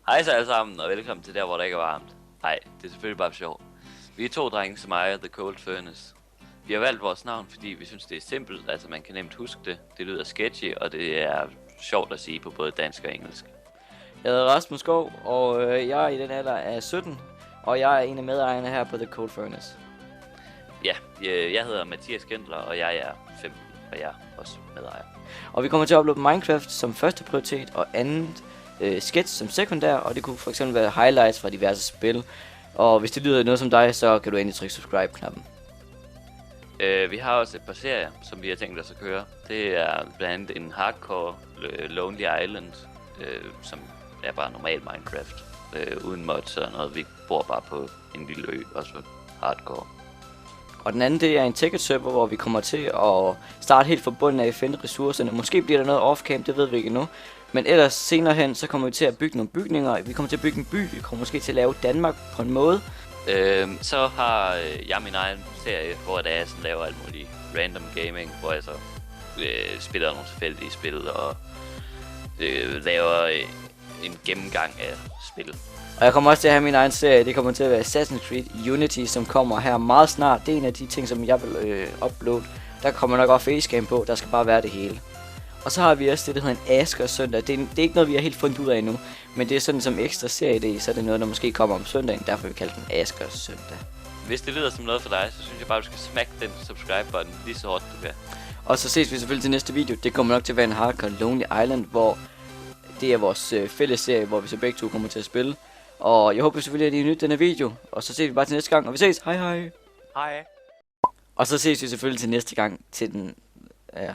Hej så alle sammen, og velkommen til der, hvor der ikke er varmt. Nej, det er selvfølgelig bare sjovt. Vi er to drenge som ejer The Cold Furnace. Vi har valgt vores navn, fordi vi synes, det er simpelt, altså man kan nemt huske det. Det lyder sketchy, og det er sjovt at sige på både dansk og engelsk. Jeg hedder Rasmus Skov, og jeg er i den alder af 17, og jeg er en af medejerne her på The Cold Furnace. Ja, jeg hedder Mathias Kendler, og jeg er 15, og jeg er også medejer. Og vi kommer til at uploade Minecraft som første prioritet, og andet sketch som sekundær, og det kunne for eksempel være highlights fra diverse spil. Og hvis det lyder noget som dig, så kan du endelig trykke subscribe-knappen. Vi har også et par serier, som vi har tænkt os at køre. Det er blandt andet en hardcore Lonely Island, som er bare normal Minecraft, uden mods og noget. Vi bor bare på en lille ø, også hardcore. Og den anden, det er en ticket server, hvor vi kommer til at starte helt fra bunden af at finde ressourcerne. Måske bliver der noget off-cam, det ved vi ikke endnu. Men ellers senere hen, så kommer vi til at bygge nogle bygninger. Vi kommer til at bygge en by. Vi kommer måske til at lave Danmark på en måde. Så har jeg min egen serie, hvor der er sådan laver alt muligt random gaming, hvor jeg så spiller nogle tilfældige spil og laver en gennemgang af spil. Og jeg kommer også til at have min egen serie. Det kommer til at være Assassin's Creed Unity, som kommer her meget snart. Det er en af de ting, som jeg vil uploade. Der kommer nok også facecam på. Der skal bare være det hele. Og så har vi også det, der hedder en Asker søndag. Det er ikke noget, vi har helt fundet ud af endnu. Men det er sådan som ekstra serie, så er det noget, der måske kommer om søndagen. Derfor vi kalder den Asker søndag. Hvis det lyder som noget for dig, så synes jeg bare, du skal smække den subscribe-button lige så hårdt du kan. Og så ses vi selvfølgelig til næste video. Det kommer nok til at være en hardcore Lonely Island, hvor det er vores fælles serie, hvor vi så begge to kommer til at spille. Og jeg håber selvfølgelig, at I har nydt denne video. Og så ses vi bare til næste gang, og vi ses. Hej hej. Hej. Og så ses vi selvfølgelig til næste gang til den... Ja,